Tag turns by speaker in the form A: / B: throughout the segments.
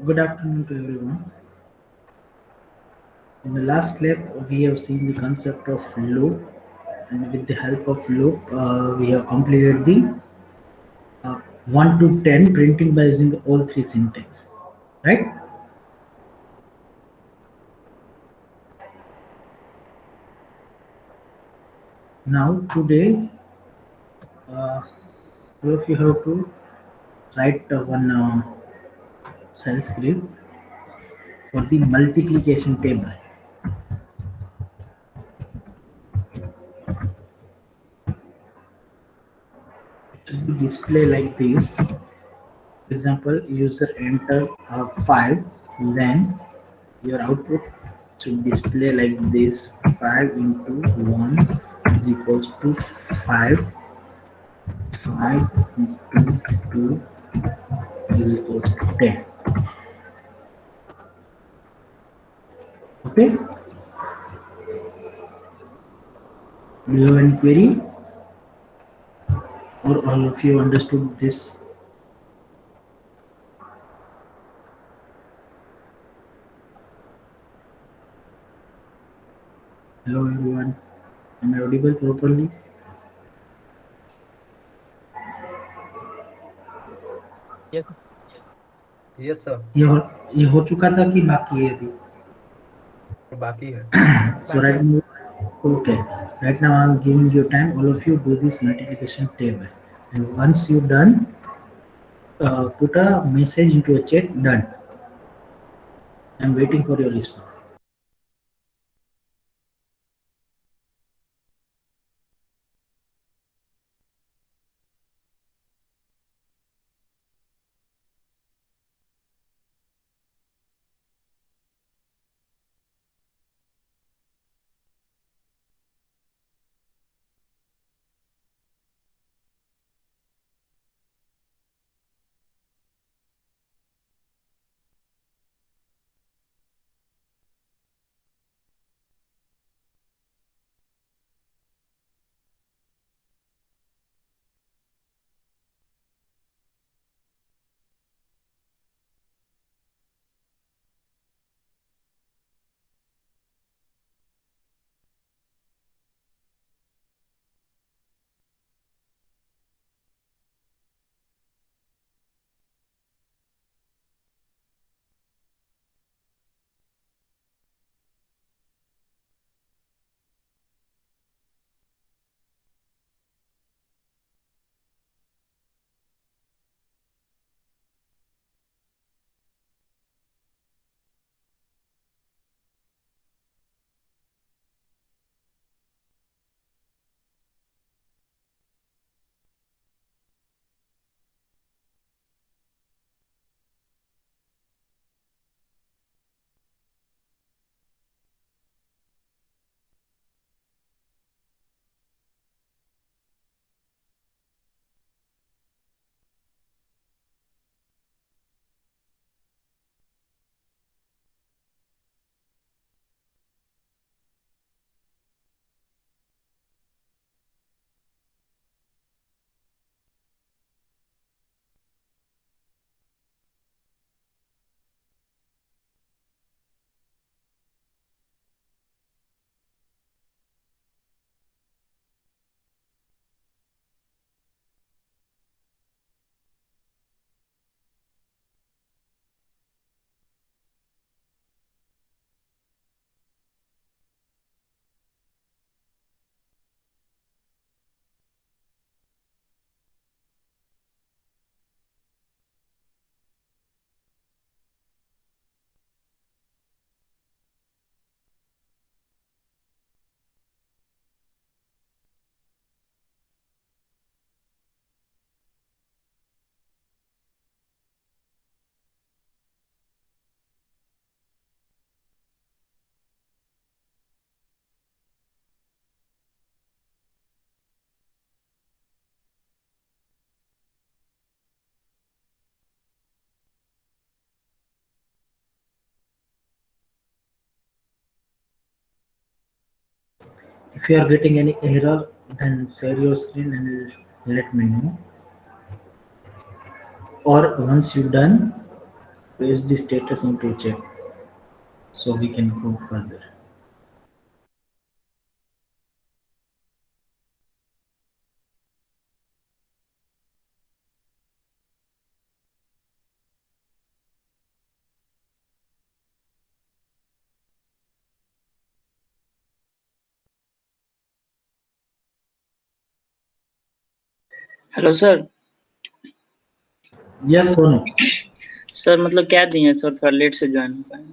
A: Good afternoon to everyone. In the last clip, we have seen the concept of loop, and with the help of loop, we have completed the 1 to 10 printing by using all three syntax. Right? Now, today, uh, all of you have to write one cell script for the multiplication table. It should be display like this. For example, user enter 5, then your output should display like this: 5 into 1 is equals to 5, 5 into 2 is equals to 10. Okay, do you have any query, or all of you understood this? Hello everyone, am I audible properly?
B: Yes,
C: yes sir.
A: ये हो ये हो चुका था कि बाकी है अभी?
C: बाकी है।
A: So
B: बाकी
A: right
B: है।
A: now, okay, right now I'm giving you time. All of you do this multiplication table, and once you done, put a message into a chat. Done. I'm waiting for your response. If you are getting any error, then share your screen and let me know. Or once you're done, paste the status into check so we can go further.
D: Hello sir.
A: Yes or no?
D: Sir मतलब क्या दिए sir, थोड़ा late से join हो पाए।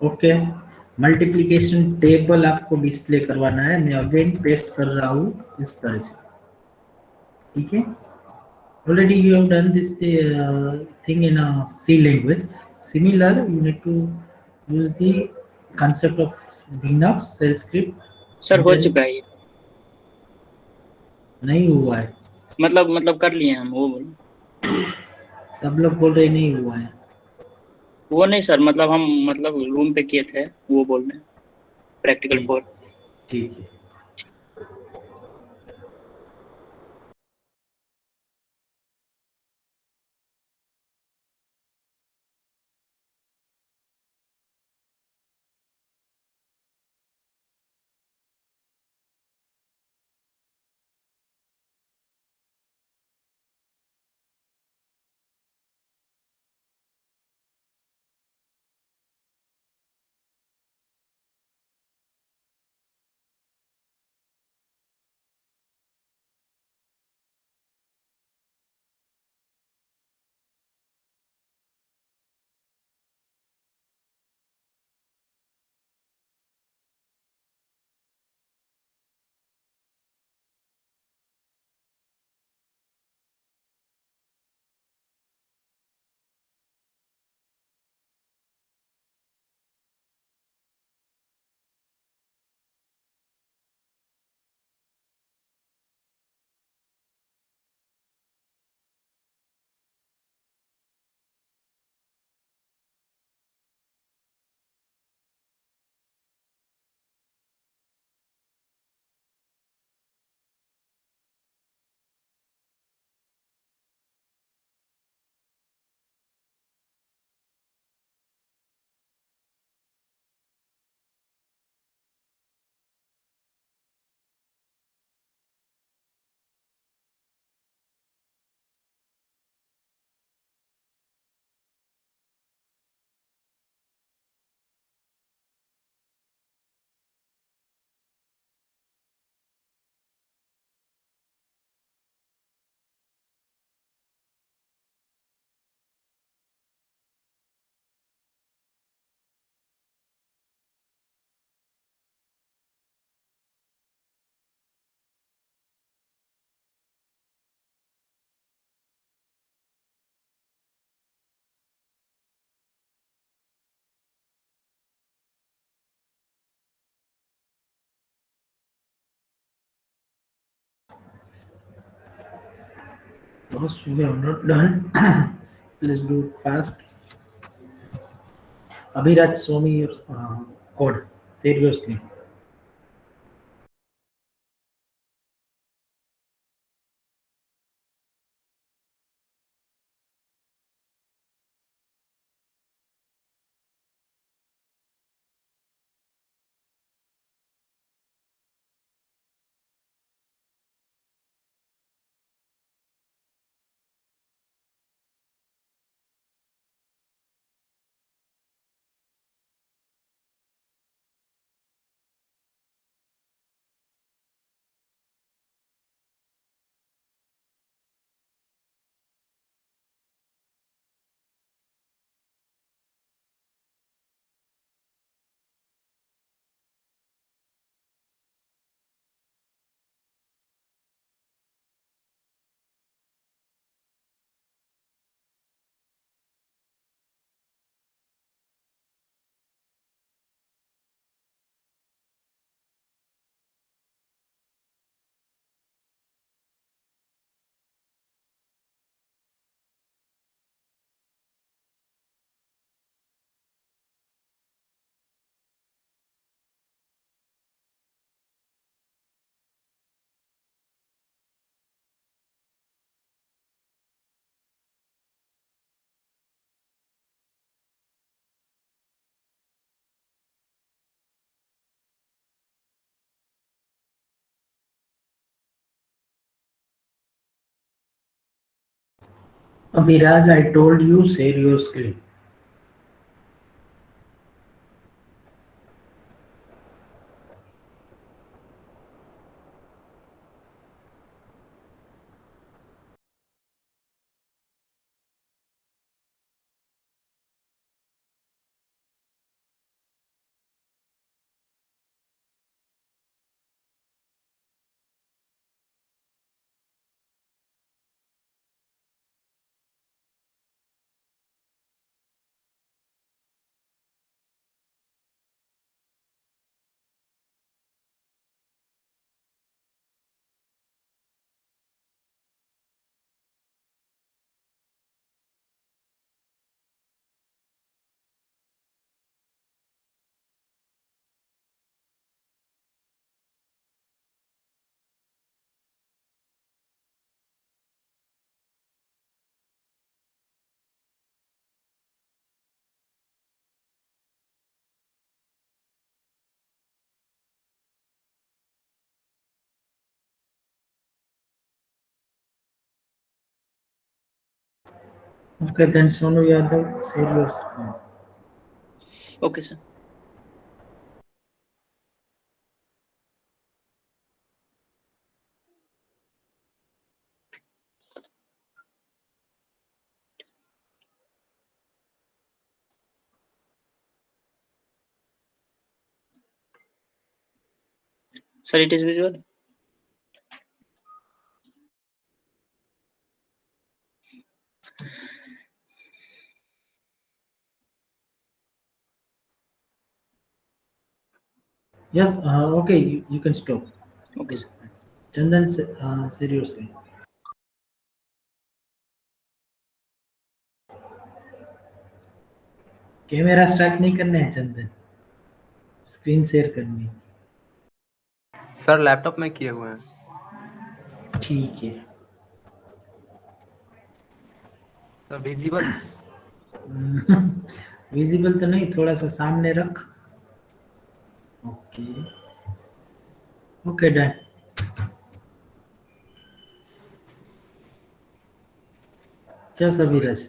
A: Okay, multiplication table आपको display करवाना है। मैं अगेन पेस्ट कर रहा हूँ इस तरह से, ठीक है। Already you have done this thing in a C language. Similar, you need to use the concept of Linux shell script.
D: Sir
A: And
D: हो
A: then
D: चुका है ये,
A: नहीं हुआ है,
D: मतलब कर लिए हम, वो बोलो।
A: सब लोग बोल रहे नहीं हुआ है।
D: वो नहीं सर, मतलब हम मतलब रूम पे किए थे, वो बोल रहे हैं प्रैक्टिकल
A: ठीक
D: 4।
A: ठीक है। Those who have not done, please do it fast. Abhiraj, show me your code. Share your screen. Abhiraj, I told you share your screen. Okay, then Sonu Yadav, share your screen.
D: Okay, sir. Sir, it is visual.
A: Yes, okay, you can stop.
D: Okay, sir.
A: Chandan, share your screen. Camera start नहीं करना है चंदन, screen share करनी है।
C: Sir laptop में किए हुए हैं।
A: ठीक है।
C: सर विजिबल
A: विजिबल तो नहीं, थोड़ा सा सामने रख। Okay okay done. Yes Abhiraj,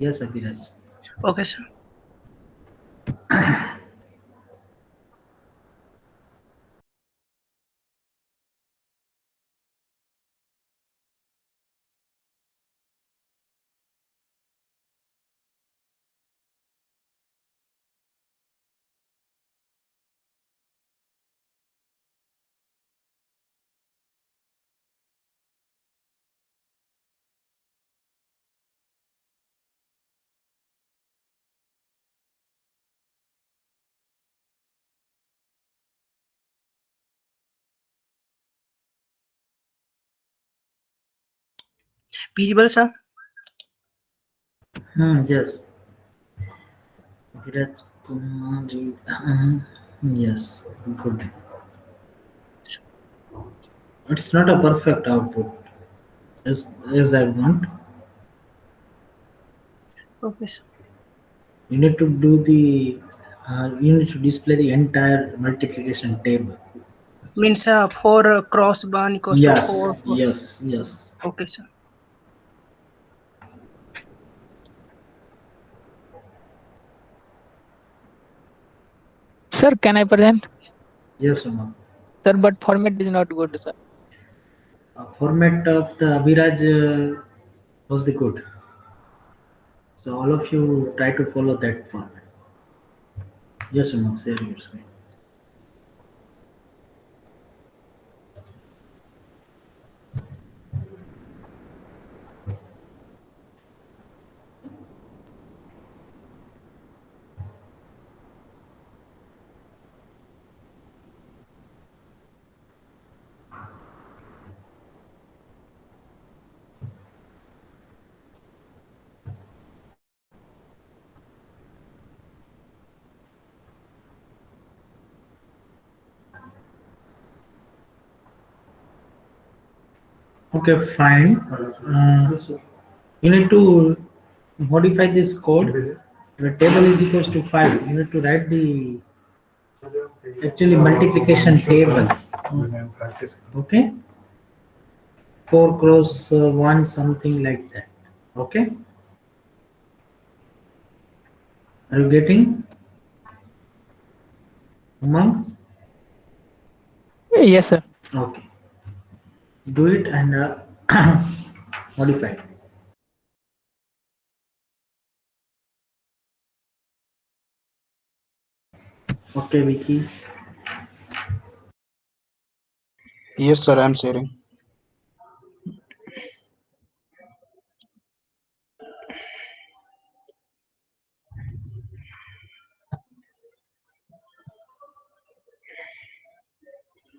A: yes Abhiraj.
E: Okay, sir. Visible, sir.
A: Yes Abhiraj Kumar, yes good. It's not a perfect output as I want.
E: Okay, sir.
A: You need to do the you need to display the entire multiplication table.
E: Means 4 cross 1 equals to
A: Yes,
E: 4.
A: yes, yes.
E: Okay, sir.
B: Sir, can I present?
A: Yes, Umang.
B: Sir, but format is not good, sir.
A: Format of the Abhiraj was the good. So all of you try to follow that format. Yes, Umang, share your screen. Okay, fine. You need to modify this code. The table is equals to 5. You need to write the actually multiplication table. Okay? 4 cross 1, something like that. Okay, are you getting, Umang?
B: Yes, sir.
A: Okay, do it and modify it. Okay, Vicky.
F: Yes, sir, I'm sharing.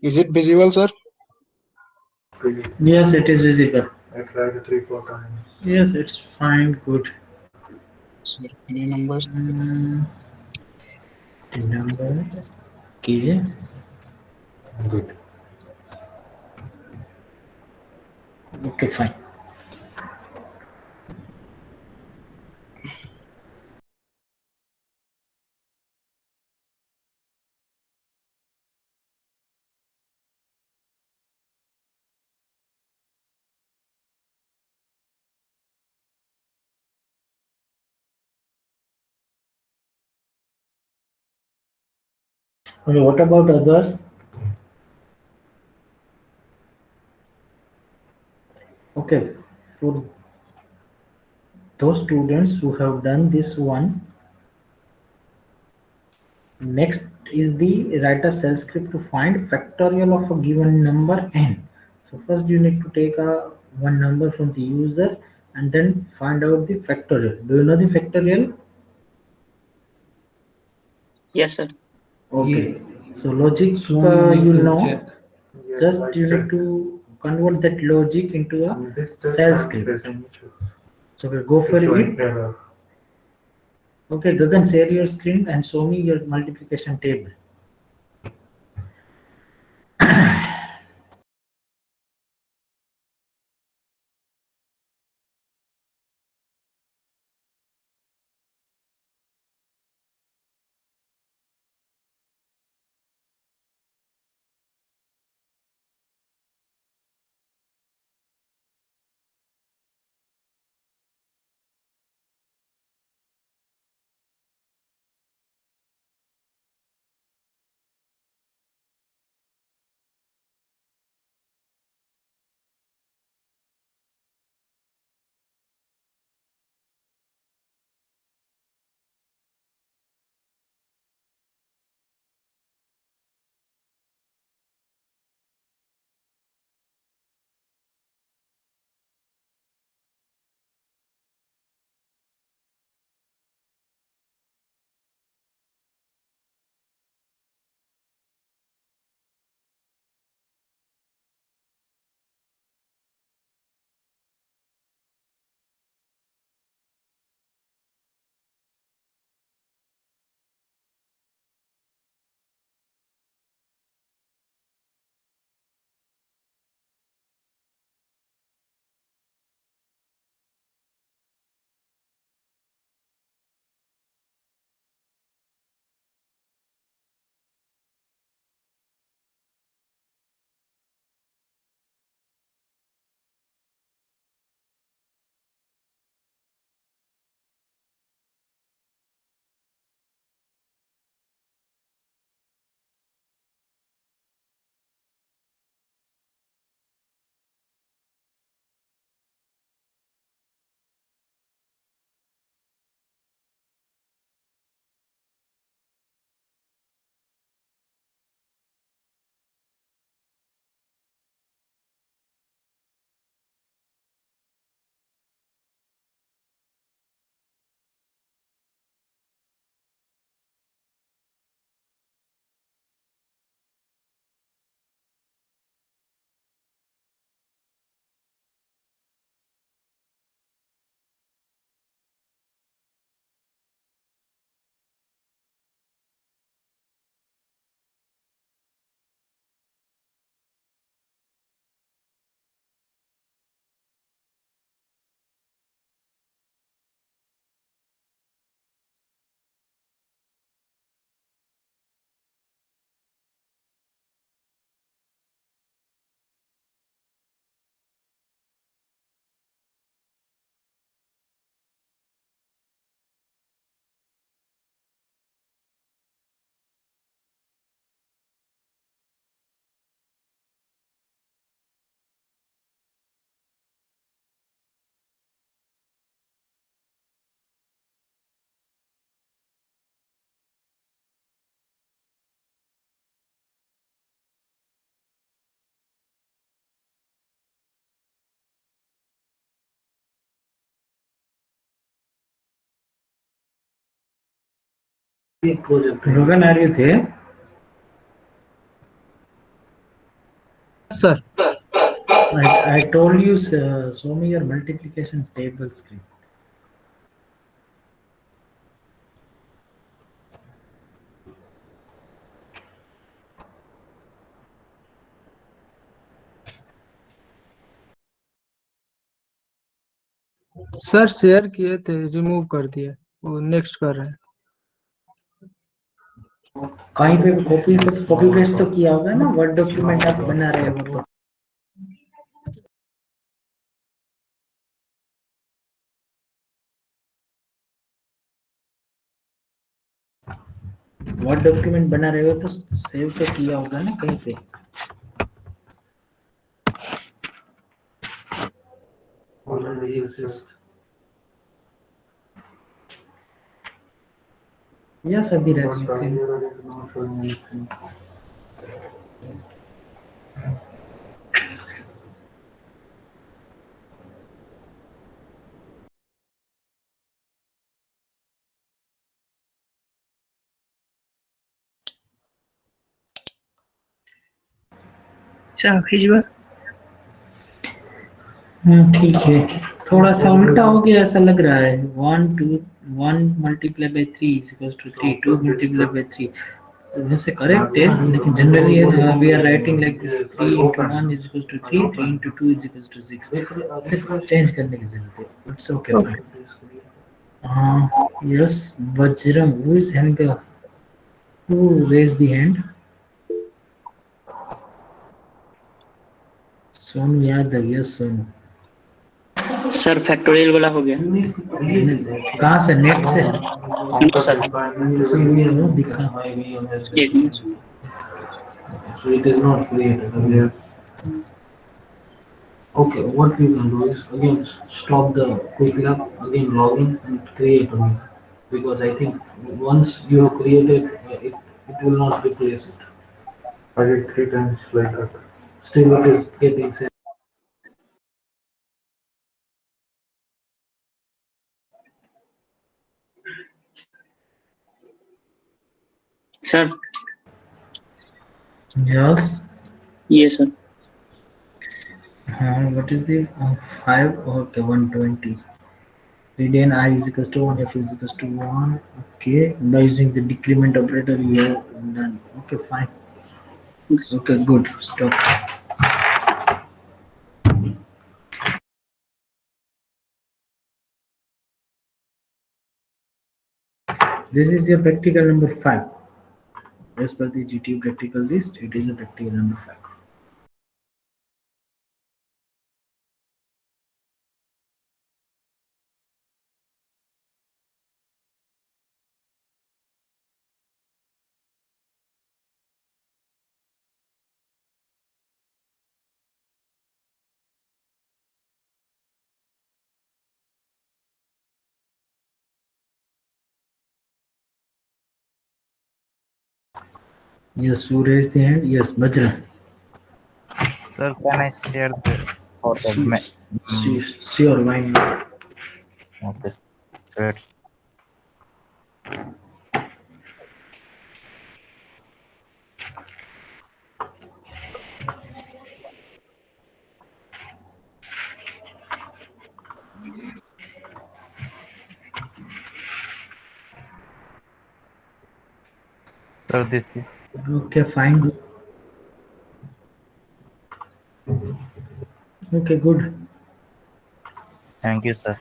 F: Is it visible, sir?
A: Yes, it is visible. I tried 3 4 times. Yes, it's fine. Good.
F: Sir, any numbers?
A: Mm, the number. Okay. Good. Okay, fine. Okay, what about others? Okay, for those students who have done this one, next is the write a shell script to find factorial of a given number n. So first you need to take a one number from the user and then find out the factorial. Do you know the factorial?
D: Yes, sir.
A: Okay. So logic you know, just you need to convert that logic into a shell script. So we'll go for it. Okay, Gagan, share your screen and show me your multiplication table. Rogan, are you there?
G: Sir.
A: I told you, show me your multiplication table screen.
G: Sir share किए थे, remove कर दिए, वो next कर रहे हैं।
A: कहीं पे कॉपी पेस्ट तो किया होगा ना, वर्ड डॉक्यूमेंट आप बना रहे हो तो। वर्ड डॉक्यूमेंट बना रहे हो तो सेव तो किया होगा ना कहीं पे। Yes, Abhiraj, you can.
E: अच्छा भेजवा।
A: ठीक है, थोड़ा सा उल्टा हो गया ऐसा लग रहा है। 1 multiply by 3 is equal to 3, 2 multiply by 3 वैसे करेक्ट है, लेकिन generally we are writing like this, 3 into 1 is equal to 3, 3 into 2 is equal to 6। सिर्फ चेंज करने की जरूरत है। It's okay fine. Yes Bajrang, who is having the, who raised the hand? Sonu Yadav, yes Sonu.
D: Sir factorial वाला हो गया।
A: कहाँ से, नेट से?
D: नो सर,
A: वो दिखा।
D: एक minute.
H: So it is not created. Okay, what we can do is again stop the quick lab, again log in and create one, because I think once you have created it will not replace it. I did 3 times like that. Still it is getting same.
D: Sir
A: Yes.
D: ये sir
A: What is the 5? Okay, 120. Radian I is equals to 1, F is equals to 1. Okay, by using the decrement operator you have done. Okay, fine. Okay, good. Stop. This is your practical number 5. As per the GTU practical list, it is a practical number 5. Yes, who raised the hand? Yes, Bajra.
I: Sir, can I share the photo?
A: Sure, why not?
I: Okay, great. Sir, this is.
A: Okay, fine. Okay, good.
I: Thank you, sir.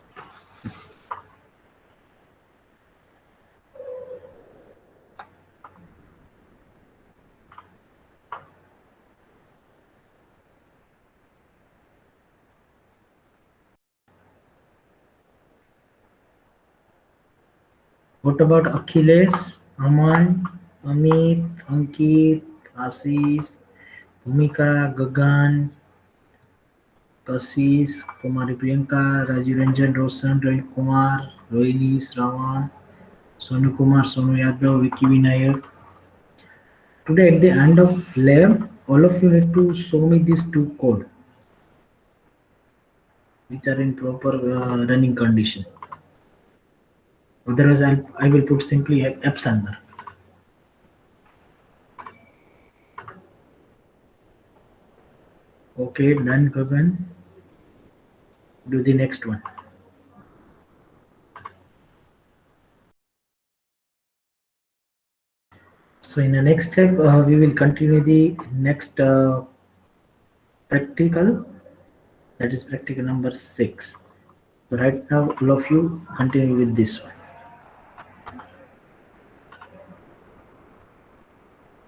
A: What about Achilles, Aman, Amit, Ankit, Ashish, Bhumika, Gagan, Kashish, Kumari Priyanka, Rajiv Ranjan, Roshan, Rohit Kumar, Rohini, Shravan, Sonu Kumar, Sonu Yadav, Vicky Vinayak. Today at the end of lab, all of you need to show me these 2 code which are in proper running condition. Otherwise, I will put simply apps under. Okay, done, Gagan. Do the next one. So in the next step, we will continue the next practical, that is practical number 6. So right now, all of you continue with this one.